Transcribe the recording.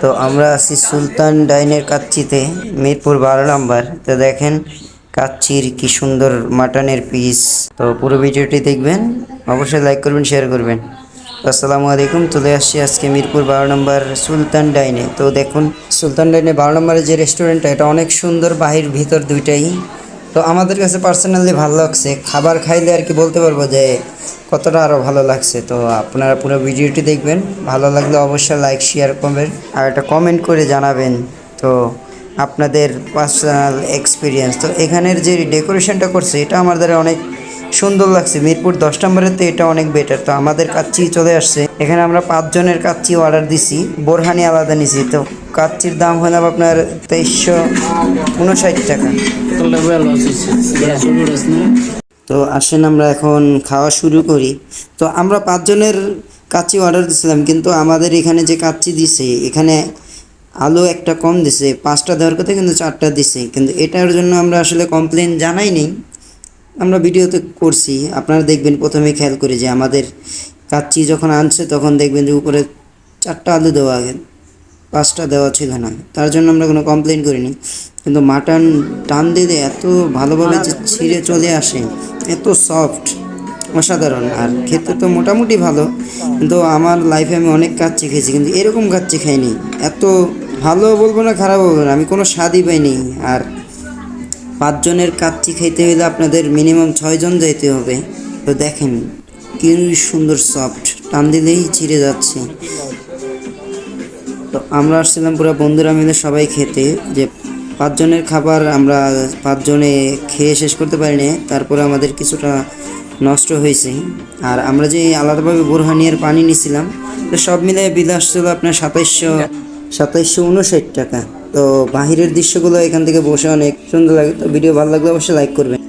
তো আমরা আছি সুলতান ডাইনের কাচ্চিতে, মিরপুর 12 নম্বর। তো দেখেন কাচ্চির কি সুন্দর মাটনের পিস। তো পুরো ভিডিওটি দেখবেন, অবশ্যই লাইক করবেন, শেয়ার করবেন। আসসালামু আলাইকুম। চলে আসছি আজকে মিরপুর 12 নম্বর সুলতান ডাইনে। তো দেখুন সুলতান ডাইনে 12 নম্বরের যে রেস্টুরেন্টটা, এটা অনেক সুন্দর, বাহির ভিতর দুইটাই। তো আমাদের কাছে পার্সোনালি ভালো লাগছে, খাবার খাইলে আর কি বলতে পারবো যে কতটা আরও ভালো লাগছে। তো আপনারা পুরো ভিডিওটি দেখবেন, ভালো লাগলে অবশ্যই লাইক শেয়ার করবেন আর একটা কমেন্ট করে জানাবেন তো আপনাদের পার্সোনাল এক্সপিরিয়েন্স। তো এখানের যে ডেকোরেশনটা করছে এটা আমাদের অনেক সুন্দর লাগছে। মিরপুর 10 নম্বরের তো এটা অনেক বেটার। তো আমাদের কাচ্চি চলে আসছে, এখানে আমরা 5 জনের কাচ্চি অর্ডার দিছি, বোরহানি আলাদা নিছি। তো কাচ্চির দাম হলো আপনার 2359 টাকা। তো আসেন আমরা এখন খাওয়া শুরু করি। তো আমরা 5 জনের কাচ্চি অর্ডার দিয়েছিলাম, কিন্তু আমাদের এখানে যে কাচ্চি দিছে এখানে আলু একটা কম দিছে, 5টা দেওয়ার কথা কিন্তু 4টা দিছে। কিন্তু এটার জন্য আমরা আসলে কমপ্লেন জানাই নেই, আমরা ভিডিওতে করছি। আপনারা দেখবেন প্রথমে খেয়াল করে যে আমাদের কাচ্চি যখন আনছে তখন দেখবেন যে উপরে 4টা আলু দেওয়া, আগে 5টা দেওয়া ছিল না। তার জন্য আমরা কোনো কমপ্লেন করিনি। কিন্তু মাটন টান দিলে এত ভালোভাবে যে ছিঁড়ে চলে আসে, এত সফট, অসাধারণ। আর খেতে তো মোটামুটি ভালো, কিন্তু আমার লাইফে আমি অনেক কাচ্চি খেয়েছি, কিন্তু এরকম কাচ্চি খাইনি। এত ভালো বলবো না, খারাপ বলবো না, আমি কোনো স্বাদই পাইনি। আর 5 জনের কাচ্চি খাইতে হলে আপনাদের মিনিমাম 6 জন যাইতে হবে। তো দেখেন কি সুন্দর সফট, টান দিলেই ছিঁড়ে যাচ্ছে। তো আমরা আসছিলাম পুরো বন্ধুরা মিলে সবাই খেতে, যে 5 জনের খাবার আমরা 5 জনে খেয়ে শেষ করতে পারিনি, তারপরে আমাদের কিছুটা নষ্ট হয়েছে। আর আমরা যে আলাদাভাবে বোরহানিয়ার পানি নিয়েছিলাম, তো সব মিলে বিল আসছিল আপনার 2759 টাকা। তো বাহিরের দৃশ্যগুলো এখান থেকে বসে অনেক সুন্দর লাগে। তো ভিডিও ভালো লাগলে অবশ্যই লাইক করবেন।